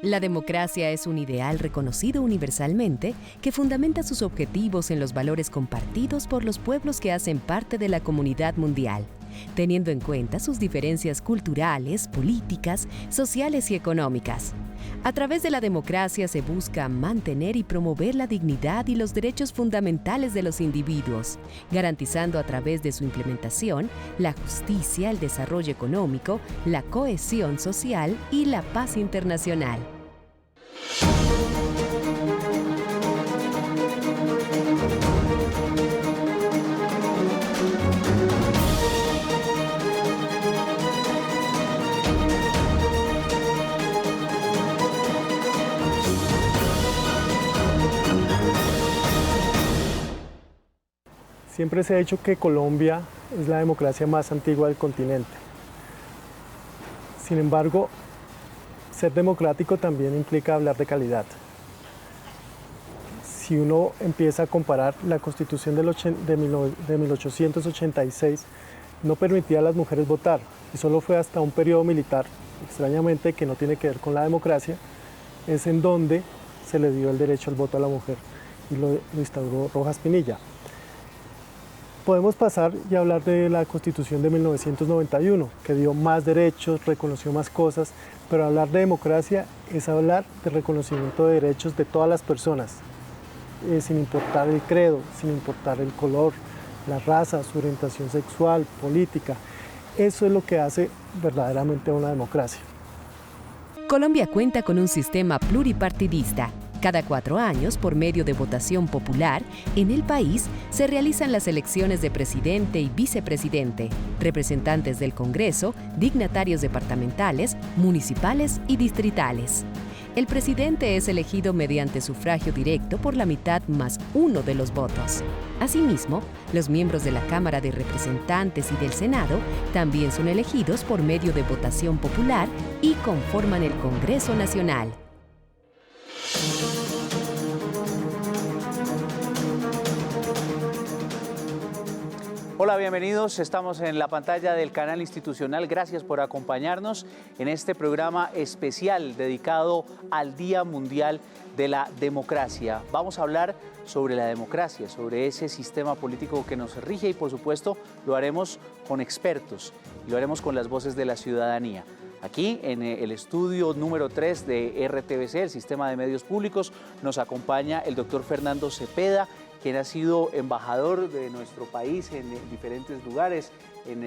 La democracia es un ideal reconocido universalmente que fundamenta sus objetivos en los valores compartidos por los pueblos que hacen parte de la comunidad mundial, teniendo en cuenta sus diferencias culturales, políticas, sociales y económicas. A través de la democracia se busca mantener y promover la dignidad y los derechos fundamentales de los individuos, garantizando a través de su implementación la justicia, el desarrollo económico, la cohesión social y la paz internacional. Siempre se ha dicho que Colombia es la democracia más antigua del continente. Sin embargo, ser democrático también implica hablar de calidad. Si uno empieza a comparar, la Constitución de 1886 no permitía a las mujeres votar y solo fue hasta un periodo militar, extrañamente que no tiene que ver con la democracia, es en donde se le dio el derecho al voto a la mujer y lo instauró Rojas Pinilla. Podemos pasar y hablar de la Constitución de 1991, que dio más derechos, reconoció más cosas, pero hablar de democracia es hablar de reconocimiento de derechos de todas las personas, sin importar el credo, sin importar el color, la raza, su orientación sexual, política. Eso es lo que hace verdaderamente una democracia. Colombia cuenta con un sistema pluripartidista. Cada 4 años, por medio de votación popular, en el país se realizan las elecciones de presidente y vicepresidente, representantes del Congreso, dignatarios departamentales, municipales y distritales. El presidente es elegido mediante sufragio directo por la mitad más 1 de los votos. Asimismo, los miembros de la Cámara de Representantes y del Senado también son elegidos por medio de votación popular y conforman el Congreso Nacional. Hola, bienvenidos. Estamos en la pantalla del canal institucional. Gracias por acompañarnos en este programa especial dedicado al Día Mundial de la Democracia. Vamos a hablar sobre la democracia, sobre ese sistema político que nos rige y, por supuesto, lo haremos con expertos y lo haremos con las voces de la ciudadanía. Aquí en el estudio número 3 de RTVC, el Sistema de Medios Públicos, nos acompaña el doctor Fernando Cepeda, quien ha sido embajador de nuestro país en diferentes lugares,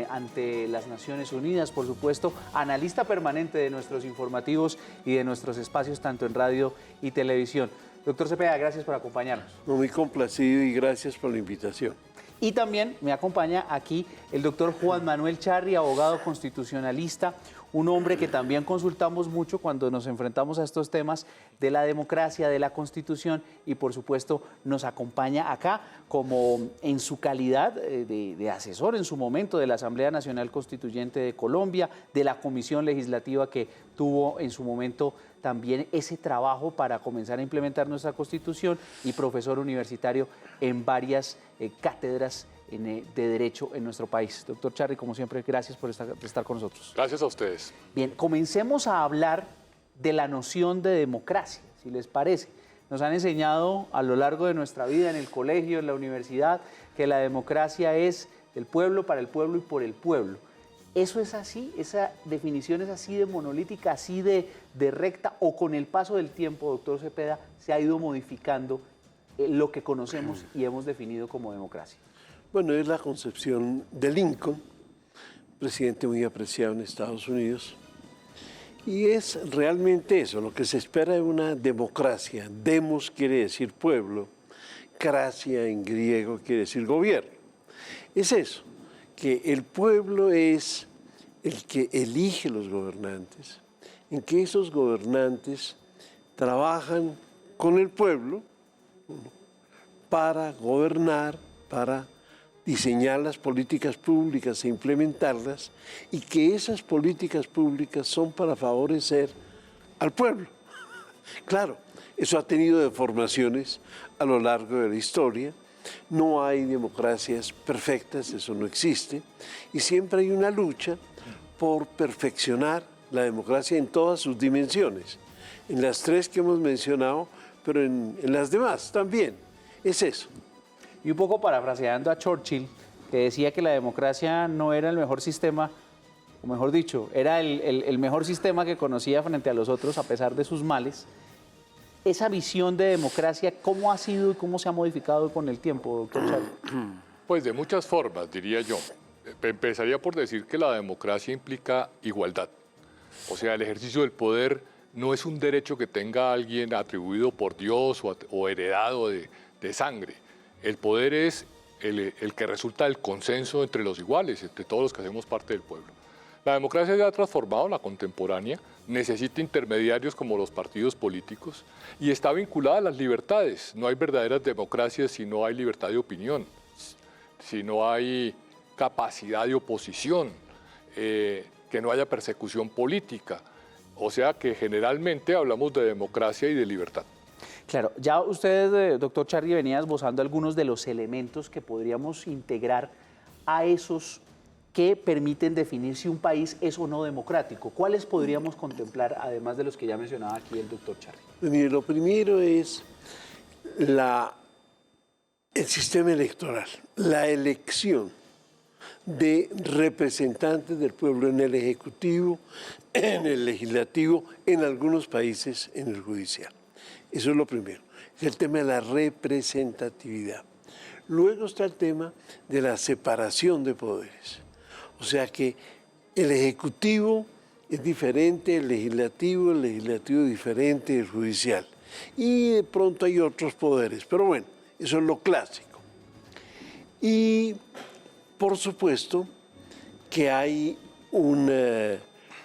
ante las Naciones Unidas, por supuesto, analista permanente de nuestros informativos y de nuestros espacios, tanto en radio y televisión. Doctor Cepeda, gracias por acompañarnos. Muy complacido y gracias por la invitación. Y también me acompaña aquí el doctor Juan Manuel Charri, abogado constitucionalista, un hombre que también consultamos mucho cuando nos enfrentamos a estos temas de la democracia, de la Constitución, y por supuesto nos acompaña acá como en su calidad de asesor en su momento de la Asamblea Nacional Constituyente de Colombia, de la Comisión Legislativa que tuvo en su momento también ese trabajo para comenzar a implementar nuestra Constitución, y profesor universitario en varias cátedras de Derecho en nuestro país. Doctor Charri, como siempre, gracias por estar con nosotros. Gracias a ustedes. Bien, comencemos a hablar de la noción de democracia, si les parece. Nos han enseñado a lo largo de nuestra vida, en el colegio, en la universidad, que la democracia es del pueblo, para el pueblo y por el pueblo. ¿Eso es así? ¿Esa definición es así de monolítica, así de recta, o con el paso del tiempo, doctor Cepeda, se ha ido modificando lo que conocemos y hemos definido como democracia? Bueno, es la concepción de Lincoln, presidente muy apreciado en Estados Unidos, y es realmente eso, lo que se espera de una democracia. Demos quiere decir pueblo, cracia en griego quiere decir gobierno. Es eso, que el pueblo es el que elige los gobernantes, en que esos gobernantes trabajan con el pueblo para gobernar, para diseñar las políticas públicas e implementarlas, y que esas políticas públicas son para favorecer al pueblo. Claro, eso ha tenido deformaciones a lo largo de la historia. No hay democracias perfectas, eso no existe, y siempre hay una lucha por perfeccionar la democracia en todas sus dimensiones. en las tres que hemos mencionado, pero en las demás también. Es eso. Y un poco parafraseando a Churchill, que decía que la democracia no era el mejor sistema, o mejor dicho, era el mejor sistema que conocía frente a los otros a pesar de sus males. Esa visión de democracia, ¿cómo ha sido y cómo se ha modificado con el tiempo, doctor Charri? Pues de muchas formas, diría yo. Empezaría por decir que la democracia implica igualdad. O sea, el ejercicio del poder no es un derecho que tenga alguien atribuido por Dios o heredado de sangre. El poder es el que resulta del consenso entre los iguales, entre todos los que hacemos parte del pueblo. La democracia ya ha transformado, la contemporánea, necesita intermediarios como los partidos políticos y está vinculada a las libertades. No hay verdaderas democracias si no hay libertad de opinión, si no hay capacidad de oposición, que no haya persecución política. O sea que generalmente hablamos de democracia y de libertad. Claro, ya usted, doctor Charri, venía esbozando algunos de los elementos que podríamos integrar a esos que permiten definir si un país es o no democrático. ¿Cuáles podríamos contemplar, además de los que ya mencionaba aquí el doctor Charri? Mire, lo primero es el sistema electoral, la elección de representantes del pueblo en el Ejecutivo, en el Legislativo, en algunos países en el Judicial. Eso es lo primero, es el tema de la representatividad. Luego está el tema de la separación de poderes. O sea que el Ejecutivo es diferente, el Legislativo diferente, el Judicial. Y de pronto hay otros poderes, pero bueno, eso es lo clásico. Y por supuesto que hay un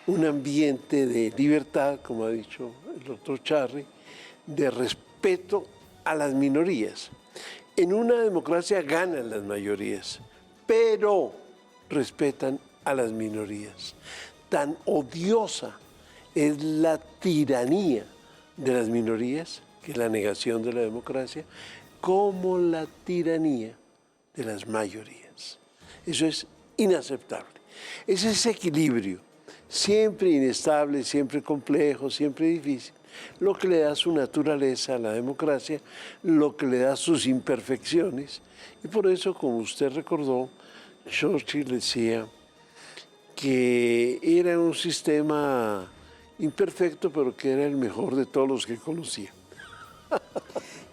ambiente de libertad, como ha dicho el doctor Charri, de respeto a las minorías. En una democracia ganan las mayorías, pero respetan a las minorías. Tan odiosa es la tiranía de las minorías, que es la negación de la democracia, como la tiranía de las mayorías. Eso es inaceptable. Es ese equilibrio, siempre inestable, siempre complejo, siempre difícil, lo que le da su naturaleza a la democracia, lo que le da sus imperfecciones. Y por eso, como usted recordó, Churchill decía que era un sistema imperfecto, pero que era el mejor de todos los que conocía.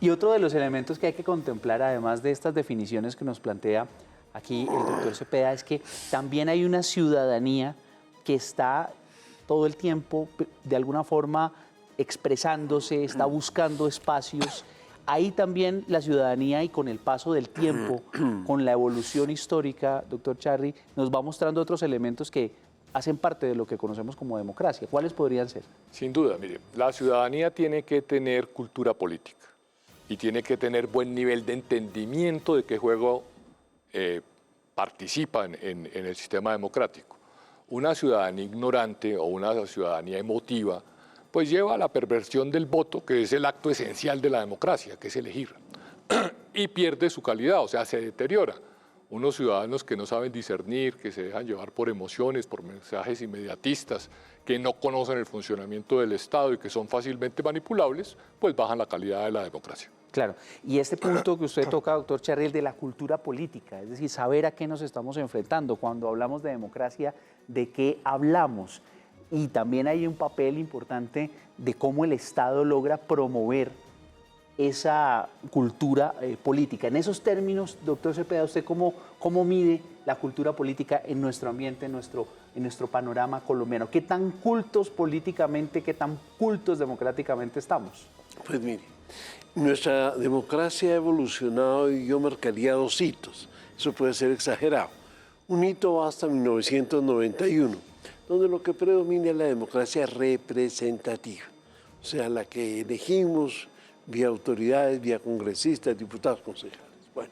Y otro de los elementos que hay que contemplar, además de estas definiciones que nos plantea aquí el doctor Cepeda, es que también hay una ciudadanía que está todo el tiempo, de alguna forma, expresándose, está buscando espacios. Ahí también la ciudadanía, y con el paso del tiempo, con la evolución histórica, doctor Charri, nos va mostrando otros elementos que hacen parte de lo que conocemos como democracia. ¿Cuáles podrían ser? Sin duda, mire, la ciudadanía tiene que tener cultura política y tiene que tener buen nivel de entendimiento de qué juego participa en el sistema democrático. Una ciudadanía ignorante o una ciudadanía emotiva pues lleva a la perversión del voto, que es el acto esencial de la democracia, que es elegir, y pierde su calidad, o sea, se deteriora. Unos ciudadanos que no saben discernir, que se dejan llevar por emociones, por mensajes inmediatistas, que no conocen el funcionamiento del Estado y que son fácilmente manipulables, pues bajan la calidad de la democracia. Claro, y este punto que usted toca, doctor Charri, el de la cultura política, es decir, saber a qué nos estamos enfrentando. Cuando hablamos de democracia, ¿de qué hablamos? Y también hay un papel importante de cómo el Estado logra promover esa cultura política. En esos términos, doctor Cepeda, ¿usted cómo mide la cultura política en nuestro ambiente, en nuestro panorama colombiano? ¿Qué tan cultos políticamente, qué tan cultos democráticamente estamos? Pues mire, nuestra democracia ha evolucionado y yo marcaría dos hitos. Eso puede ser exagerado. Un hito va hasta 1991, donde lo que predomina es la democracia representativa, o sea, la que elegimos vía autoridades, vía congresistas, diputados, concejales. Bueno,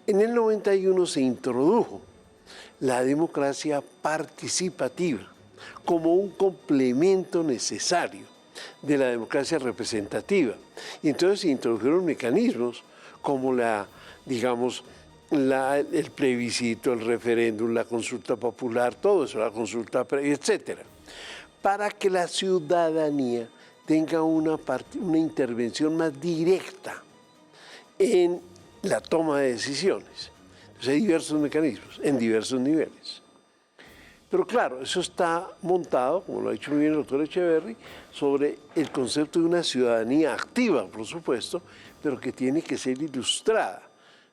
en el 91 se introdujo la democracia participativa como un complemento necesario de la democracia representativa. Y entonces se introdujeron mecanismos como el plebiscito, el referéndum, la consulta popular, todo eso, la consulta previa, etcétera, para que la ciudadanía tenga una intervención más directa en la toma de decisiones. Entonces hay diversos mecanismos, en diversos niveles. Pero claro, eso está montado, como lo ha dicho muy bien el doctor Echeverry, sobre el concepto de una ciudadanía activa, por supuesto, pero que tiene que ser ilustrada.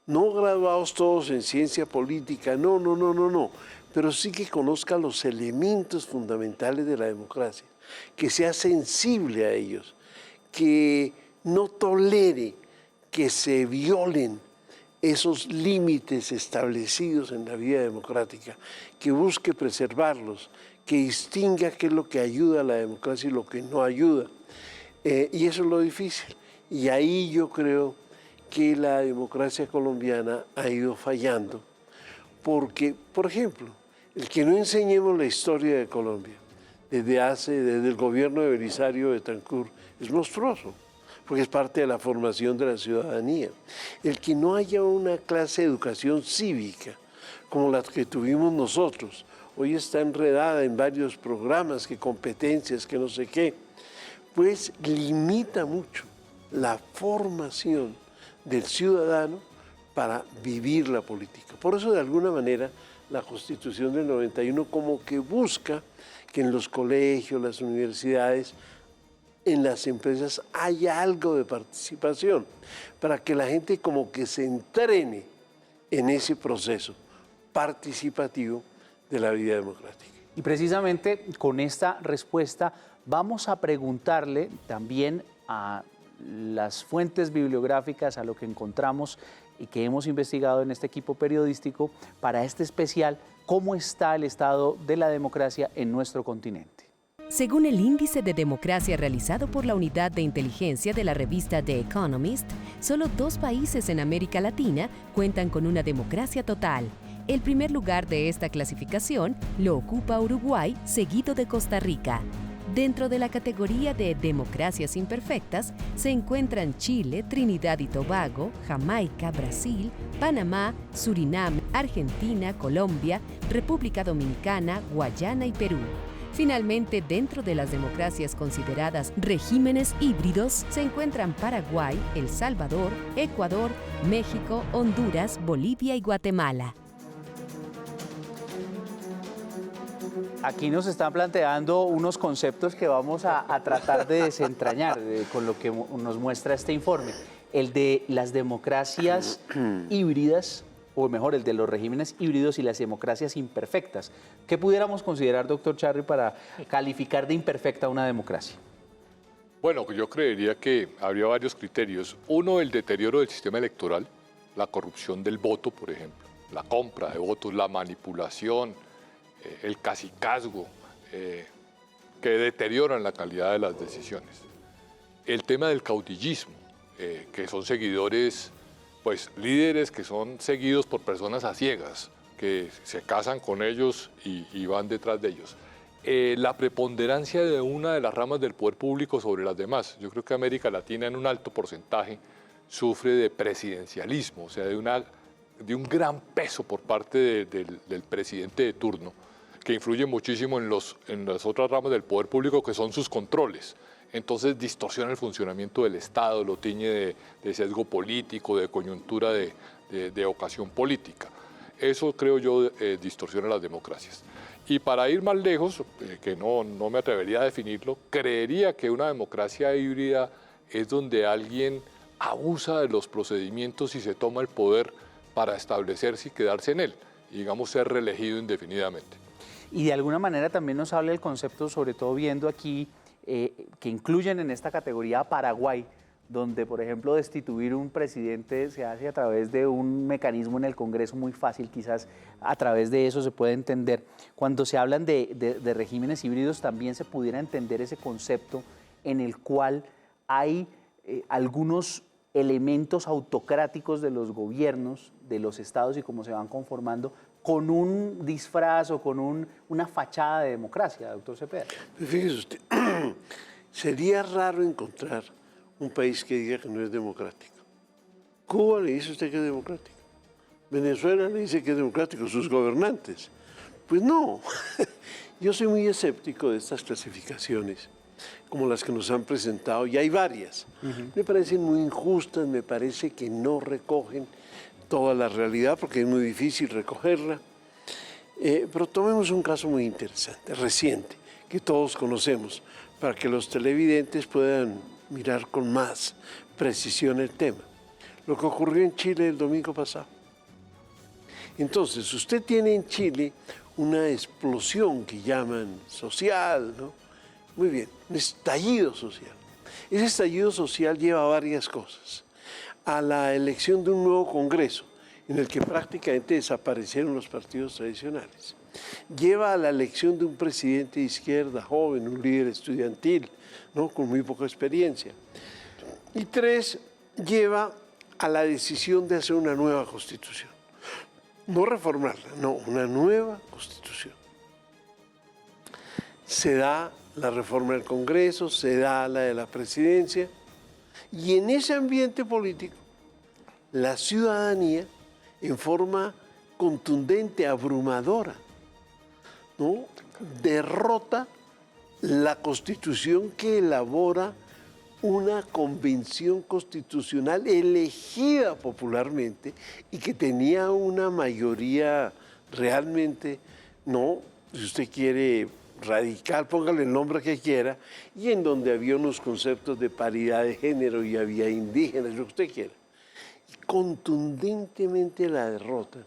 No graduados todos en ciencia política, no, pero sí que conozca los elementos fundamentales de la democracia, que sea sensible a ellos, que no tolere que se violen esos límites establecidos en la vida democrática, que busque preservarlos, que distinga qué es lo que ayuda a la democracia y lo que no ayuda. Y eso es lo difícil. Y ahí yo creo que la democracia colombiana ha ido fallando, porque, por ejemplo, el que no enseñemos la historia de Colombia desde el gobierno de Belisario Betancur es monstruoso, porque es parte de la formación de la ciudadanía. El que no haya una clase de educación cívica como la que tuvimos nosotros, hoy está enredada en varios programas, que competencias, que no sé qué, pues limita mucho la formación del ciudadano para vivir la política. Por eso, de alguna manera, la Constitución del 91 como que busca que en los colegios, las universidades, en las empresas haya algo de participación, para que la gente como que se entrene en ese proceso participativo de la vida democrática. Y precisamente con esta respuesta vamos a preguntarle también a las fuentes bibliográficas, a lo que encontramos y que hemos investigado en este equipo periodístico para este especial, cómo está el estado de la democracia en nuestro continente. Según el índice de democracia realizado por la Unidad de Inteligencia de la revista The Economist, solo 2 países en América Latina cuentan con una democracia total. El primer lugar de esta clasificación lo ocupa Uruguay, seguido de Costa Rica. Dentro de la categoría de democracias imperfectas se encuentran Chile, Trinidad y Tobago, Jamaica, Brasil, Panamá, Surinam, Argentina, Colombia, República Dominicana, Guayana y Perú. Finalmente, dentro de las democracias consideradas regímenes híbridos se encuentran Paraguay, El Salvador, Ecuador, México, Honduras, Bolivia y Guatemala. Aquí nos están planteando unos conceptos que vamos a tratar de desentrañar con lo que nos muestra este informe. El de las democracias híbridas, o mejor, el de los regímenes híbridos y las democracias imperfectas. ¿Qué pudiéramos considerar, doctor Charri, para calificar de imperfecta una democracia? Bueno, yo creería que habría varios criterios. Uno, el deterioro del sistema electoral, la corrupción del voto, por ejemplo, la compra de votos, la manipulación, el cacicazgo, que deterioran la calidad de las decisiones. El tema del caudillismo, que son seguidores, pues líderes que son seguidos por personas a ciegas, que se casan con ellos y van detrás de ellos. La preponderancia de una de las ramas del poder público sobre las demás. Yo creo que América Latina en un alto porcentaje sufre de presidencialismo, o sea, de un gran peso por parte del presidente de turno, que influye muchísimo en las otras ramas del poder público, que son sus controles. Entonces distorsiona el funcionamiento del Estado, lo tiñe de sesgo político, de coyuntura de ocasión política. Eso, creo yo, distorsiona las democracias. Y para ir más lejos, que no me atrevería a definirlo, creería que una democracia híbrida es donde alguien abusa de los procedimientos y se toma el poder para establecerse y quedarse en él, y digamos ser reelegido indefinidamente. Y de alguna manera también nos habla el concepto, sobre todo viendo aquí, que incluyen en esta categoría a Paraguay, donde, por ejemplo, destituir un presidente se hace a través de un mecanismo en el Congreso muy fácil, quizás a través de eso se puede entender. Cuando se hablan de regímenes híbridos, también se pudiera entender ese concepto en el cual hay algunos elementos autocráticos de los gobiernos, de los estados y cómo se van conformando, con un disfraz o con una fachada de democracia, doctor Cepeda. Fíjese usted, sería raro encontrar un país que diga que no es democrático. Cuba le dice a usted que es democrático. Venezuela le dice que es democrático, sus gobernantes. Pues no, yo soy muy escéptico de estas clasificaciones, como las que nos han presentado, y hay varias. Me parecen muy injustas, me parece que no recogen toda la realidad, porque es muy difícil recogerla. Pero tomemos un caso muy interesante, reciente, que todos conocemos, para que los televidentes puedan mirar con más precisión el tema. Lo que ocurrió en Chile el domingo pasado. Entonces, usted tiene en Chile una explosión que llaman social, ¿no? Muy bien, un estallido social. Ese estallido social lleva a varias cosas. A la elección de un nuevo Congreso, en el que prácticamente desaparecieron los partidos tradicionales. Lleva a la elección de un presidente de izquierda joven, un líder estudiantil, ¿no? Con muy poca experiencia. Y 3, lleva a la decisión de hacer una nueva constitución. No reformarla, no, una nueva constitución. Se da la reforma del Congreso, se da la de la presidencia, y en ese ambiente político, la ciudadanía, en forma contundente, abrumadora, ¿no?, derrota la constitución que elabora una convención constitucional elegida popularmente y que tenía una mayoría realmente, no, si usted quiere, radical, póngale el nombre que quiera, y en donde había unos conceptos de paridad de género y había indígenas, lo que usted quiera. Y contundentemente la derrotan.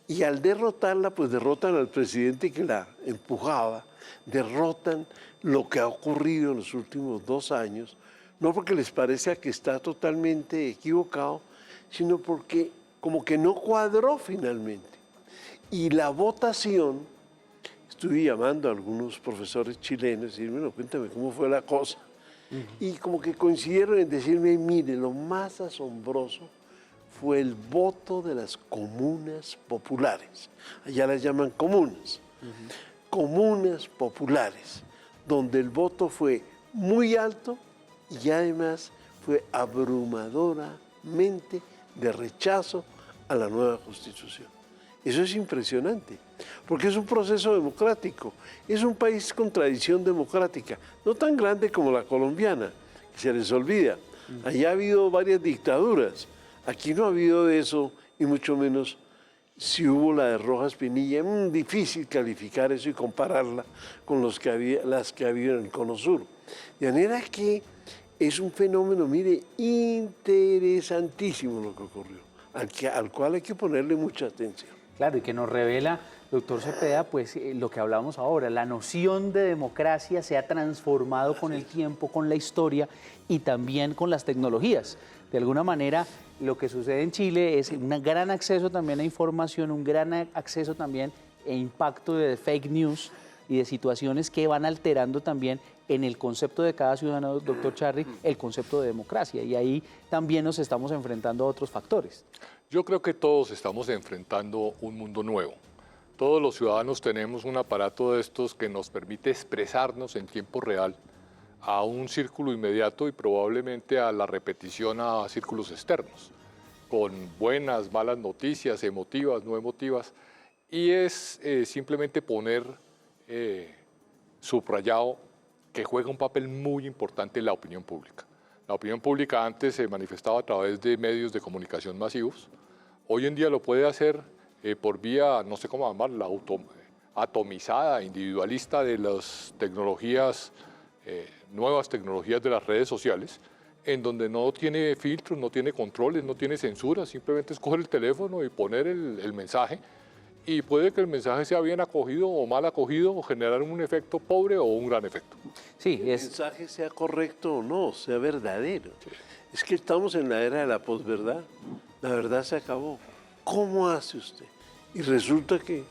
Y al derrotarla, pues derrotan al presidente que la empujaba, derrotan lo que ha ocurrido en los últimos 2 años, no porque les parezca que está totalmente equivocado, sino porque como que no cuadró finalmente. Y la votación, estuve llamando a algunos profesores chilenos y bueno, cuéntame cómo fue la cosa. Y como que coincidieron en decirme, mire, lo más asombroso fue el voto de las comunas populares. Allá las llaman comunas. Comunas populares, donde el voto fue muy alto y además fue abrumadoramente de rechazo a la nueva Constitución. Eso es impresionante, porque es un proceso democrático, es un país con tradición democrática, no tan grande como la colombiana, que se les olvida. Allá ha habido varias dictaduras, aquí no ha habido de eso, y mucho menos si hubo la de Rojas Pinilla. Difícil calificar eso y compararla con las que ha habido en el Cono Sur. De manera que es un fenómeno, mire, interesantísimo lo que ocurrió, al cual hay que ponerle mucha atención. Claro, y que nos revela, doctor Cepeda, pues lo que hablábamos ahora, la noción de democracia se ha transformado con el tiempo, con la historia y también con las tecnologías. De alguna manera, lo que sucede en Chile es un gran acceso también a información, un gran acceso también e impacto de fake news y de situaciones que van alterando también en el concepto de cada ciudadano, doctor Charri, el concepto de democracia. Y ahí también nos estamos enfrentando a otros factores. Yo creo que todos estamos enfrentando un mundo nuevo. Todos los ciudadanos tenemos un aparato de estos que nos permite expresarnos en tiempo real a un círculo inmediato y probablemente a la repetición a círculos externos, con buenas, malas noticias, emotivas, no emotivas, y es simplemente poner subrayado que juega un papel muy importante en la opinión pública. La opinión pública antes se manifestaba a través de medios de comunicación masivos, hoy en día lo puede hacer por vía, no sé cómo llamarla, atomizada, individualista de las tecnologías, nuevas tecnologías de las redes sociales, en donde no tiene filtros, no tiene controles, no tiene censura, simplemente es coger el teléfono y poner el mensaje, y puede que el mensaje sea bien acogido o mal acogido, o generar un efecto pobre o un gran efecto. Sí, el mensaje sea correcto o no, sea verdadero. Sí. Es que estamos en la era de la posverdad, la verdad se acabó. ¿Cómo hace usted? Y resulta que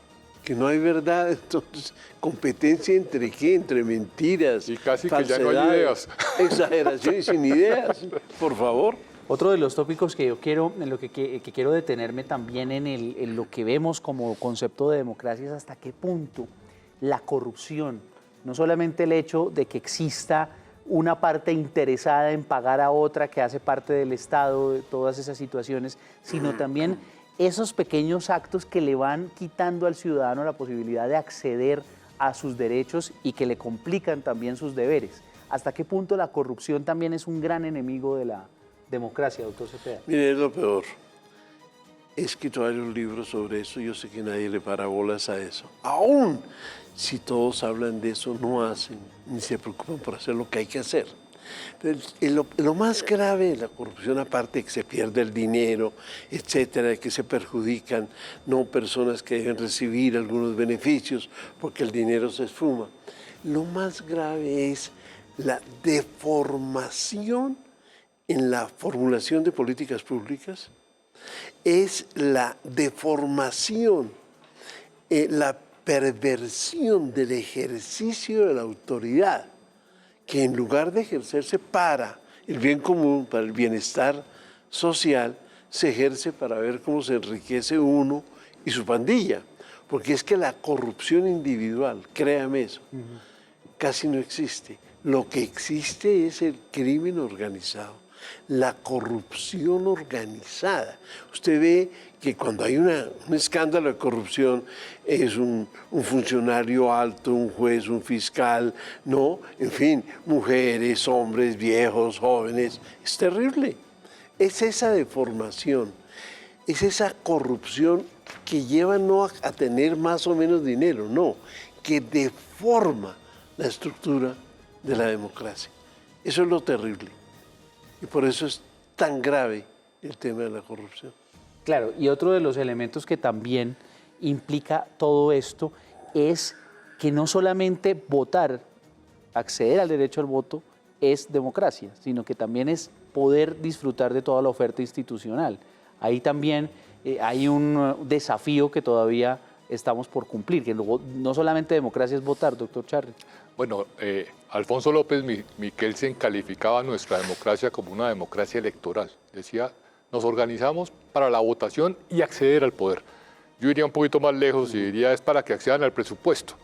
no hay verdad, entonces, competencia entre qué, entre mentiras, y casi que ya no hay ideas. Exageraciones sin ideas, por favor. Otro de los tópicos que yo quiero, en lo que quiero detenerme también en lo que vemos como concepto de democracia es hasta qué punto la corrupción, no solamente el hecho de que exista una parte interesada en pagar a otra que hace parte del Estado, de todas esas situaciones, sino también esos pequeños actos que le van quitando al ciudadano la posibilidad de acceder a sus derechos y que le complican también sus deberes. ¿Hasta qué punto la corrupción también es un gran enemigo de la democracia, doctor Cepeda? Mire, es lo peor. He escrito varios libros sobre eso, yo sé que nadie le para bolas a eso. Aún si todos hablan de eso, no hacen, ni se preocupan por hacer lo que hay que hacer. Pero lo más grave de la corrupción, aparte de que se pierde el dinero, etcétera, de que se perjudican no personas que deben recibir algunos beneficios porque el dinero se esfuma, lo más grave es la deformación en la formulación de políticas públicas, es la deformación, la perversión del ejercicio de la autoridad, que en lugar de ejercerse para el bien común, para el bienestar social, se ejerce para ver cómo se enriquece uno y su pandilla. Porque es que la corrupción individual, créame eso, casi no existe. Lo que existe es el crimen organizado, la corrupción organizada. Usted ve que cuando hay un escándalo de corrupción es un funcionario alto, un juez, un fiscal, ¿no? En fin, mujeres, hombres, viejos, jóvenes. Es terrible. Es esa deformación, es esa corrupción que lleva no a tener más o menos dinero, no, que deforma la estructura de la democracia. Eso es lo terrible. Y por eso es tan grave el tema de la corrupción. Claro, y otro de los elementos que también implica todo esto es que no solamente votar, acceder al derecho al voto, es democracia, sino que también es poder disfrutar de toda la oferta institucional. Ahí también hay un desafío que todavía estamos por cumplir, que no solamente democracia es votar, doctor Charri. Bueno, Alfonso López Miquelsen calificaba nuestra democracia como una democracia electoral. Decía, nos organizamos para la votación y acceder al poder. Yo iría un poquito más lejos y diría, es para que accedan al presupuesto.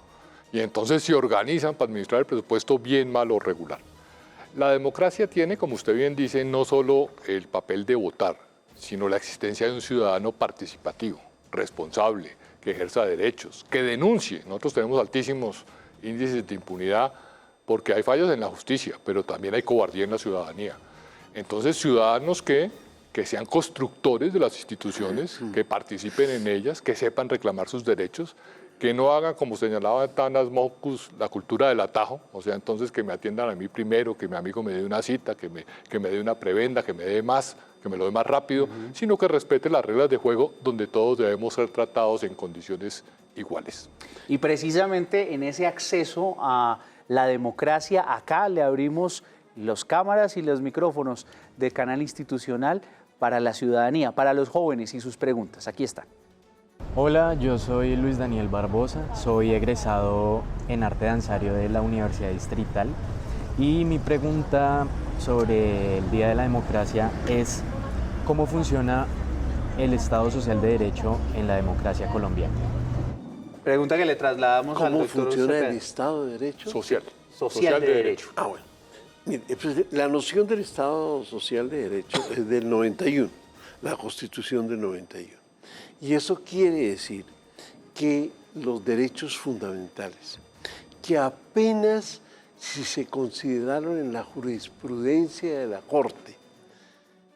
Y entonces se organizan para administrar el presupuesto bien, mal o regular. La democracia tiene, como usted bien dice, no solo el papel de votar, sino la existencia de un ciudadano participativo, responsable, que ejerza derechos, que denuncie. Nosotros tenemos altísimos índices de impunidad porque hay fallos en la justicia, pero también hay cobardía en la ciudadanía. Entonces, ciudadanos que sean constructores de las instituciones, que participen en ellas, que sepan reclamar sus derechos, que no hagan, como señalaba Tanas Mockus, la cultura del atajo, o sea, entonces que me atiendan a mí primero, que mi amigo me dé una cita, que me dé una prebenda, que me dé más, que me lo dé más rápido, sino que respete las reglas de juego donde todos debemos ser tratados en condiciones iguales. Y precisamente en ese acceso a la democracia, acá le abrimos las cámaras y los micrófonos del canal institucional para la ciudadanía, para los jóvenes y sus preguntas. Aquí están. Hola, yo soy Luis Daniel Barbosa, soy egresado en arte danzario de la Universidad Distrital y mi pregunta sobre el Día de la Democracia es ¿cómo funciona el Estado Social de Derecho en la democracia colombiana? Pregunta que le trasladamos al doctor ¿Cómo funciona Cepeda. el Estado de Derecho? Social de Derecho. Ah, bueno. Mire, pues, la noción del Estado Social de Derecho es del 91, la Constitución del 91. Y eso quiere decir que los derechos fundamentales, que apenas si se consideraron en la jurisprudencia de la Corte,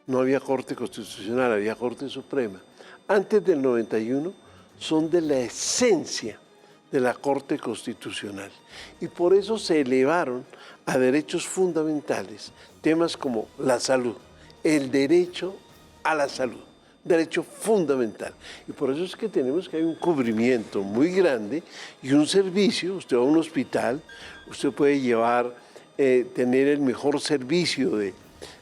no había Corte Constitucional, había Corte Suprema, antes del 91 son de la esencia de la Corte Constitucional. Y por eso se elevaron a derechos fundamentales temas como la salud, el derecho a la salud, derecho fundamental. Y por eso es que tenemos que hay un cubrimiento muy grande y un servicio. Usted va a un hospital, usted puede llevar, tener el mejor servicio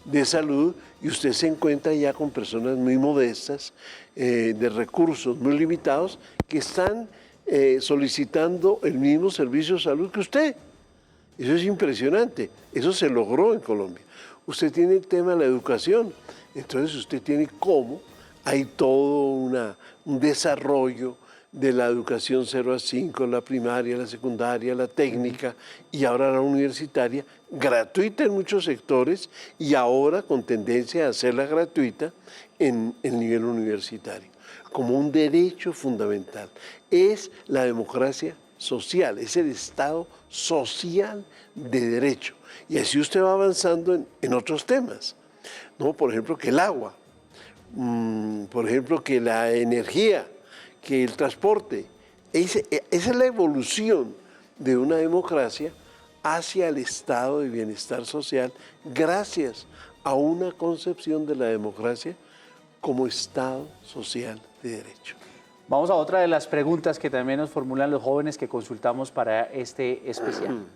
de salud y usted se encuentra ya con personas muy modestas, de recursos muy limitados, que están solicitando el mismo servicio de salud que usted. Eso es impresionante, eso se logró en Colombia. Usted tiene el tema de la educación, entonces usted tiene cómo, hay todo un desarrollo de la educación 0 a 5, la primaria, la secundaria, la técnica y ahora la universitaria, gratuita en muchos sectores y ahora con tendencia a hacerla gratuita en el nivel universitario, como un derecho fundamental. Es la democracia social, es el Estado social de derecho. Y así usted va avanzando en otros temas, ¿no? Por ejemplo, que el agua, por ejemplo, que la energía, que el transporte. Esa es la evolución de una democracia hacia el estado de bienestar social gracias a una concepción de la democracia como estado social de derecho. Vamos a otra de las preguntas que también nos formulan los jóvenes que consultamos para este especial.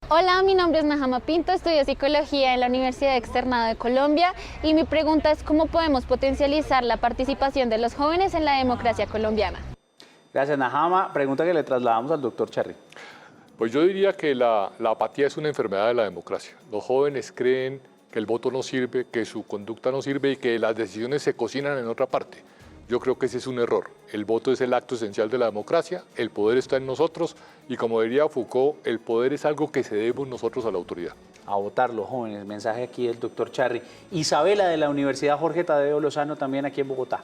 Hola, mi nombre es Najama Pinto, estudio Psicología en la Universidad Externado de Colombia y mi pregunta es ¿cómo podemos potencializar la participación de los jóvenes en la democracia colombiana? Gracias, Najama. Pregunta que le trasladamos al doctor Charri. Pues yo diría que la apatía es una enfermedad de la democracia. Los jóvenes creen que el voto no sirve, que su conducta no sirve y que las decisiones se cocinan en otra parte. Yo creo que ese es un error. El voto es el acto esencial de la democracia, el poder está en nosotros y como diría Foucault, el poder es algo que cedemos nosotros a la autoridad. A votar los jóvenes. Mensaje aquí del doctor Charri. Isabela de la Universidad Jorge Tadeo Lozano, también aquí en Bogotá.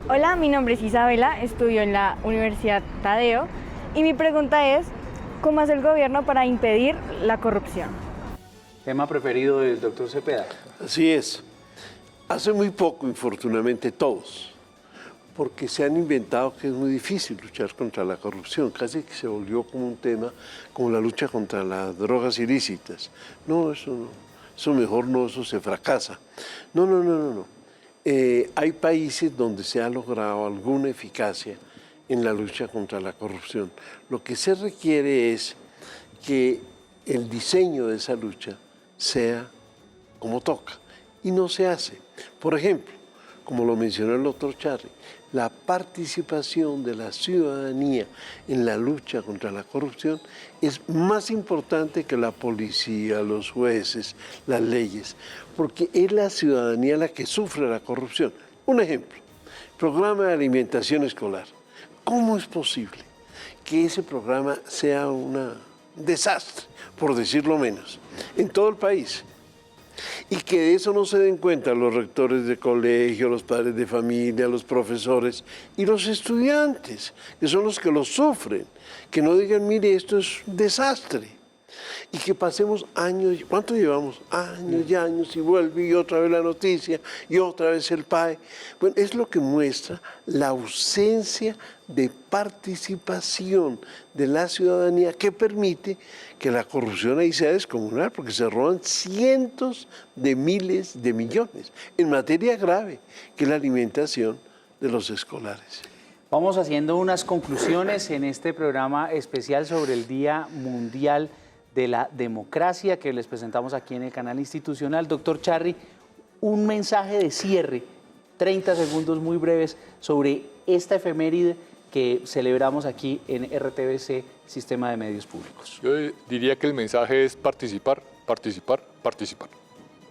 Hola, mi nombre es Isabela, estudio en la Universidad Tadeo y mi pregunta es ¿cómo hace el gobierno para impedir la corrupción? Tema preferido del doctor Cepeda. Así es. Hace muy poco, infortunadamente, todos, porque se han inventado que es muy difícil luchar contra la corrupción, casi que se volvió como un tema, como la lucha contra las drogas ilícitas. No, eso no, eso mejor no, eso se fracasa. No. Hay países donde se ha logrado alguna eficacia en la lucha contra la corrupción. Lo que se requiere es que el diseño de esa lucha sea como toca, y no se hace. Por ejemplo, como lo mencionó el doctor Charri, la participación de la ciudadanía en la lucha contra la corrupción es más importante que la policía, los jueces, las leyes, porque es la ciudadanía la que sufre la corrupción. Un ejemplo, programa de alimentación escolar. ¿Cómo es posible que ese programa sea un desastre, por decirlo menos, en todo el país? Y que de eso no se den cuenta los rectores de colegio, los padres de familia, los profesores y los estudiantes, que son los que lo sufren. Que no digan, mire, esto es un desastre. Y que pasemos años, ¿cuánto llevamos? Años y años, y vuelve y otra vez la noticia, y otra vez el PAE. Bueno, es lo que muestra la ausencia de participación de la ciudadanía que permite que la corrupción ahí sea descomunal, porque se roban cientos de miles de millones en materia grave, que es la alimentación de los escolares. Vamos haciendo unas conclusiones en este programa especial sobre el Día Mundial de la Democracia que les presentamos aquí en el canal institucional. Doctor Charri, un mensaje de cierre, 30 segundos muy breves, sobre esta efeméride que celebramos aquí en RTBC, Sistema de Medios Públicos. Yo diría que el mensaje es participar, participar, participar.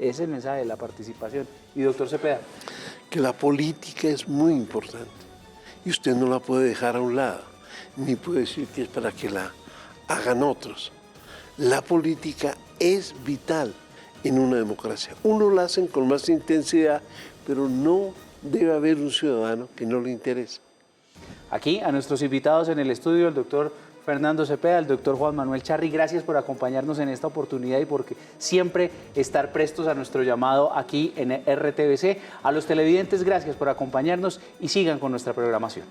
Es el mensaje de la participación. Y doctor Cepeda. Que la política es muy importante y usted no la puede dejar a un lado, ni puede decir que es para que la hagan otros. La política es vital en una democracia. Unos la hacen con más intensidad, pero no debe haber un ciudadano que no le interese. Aquí a nuestros invitados en el estudio, el doctor Fernando Cepeda, el doctor Juan Manuel Charri, gracias por acompañarnos en esta oportunidad y porque siempre estar prestos a nuestro llamado aquí en RTBC. A los televidentes, gracias por acompañarnos y sigan con nuestra programación.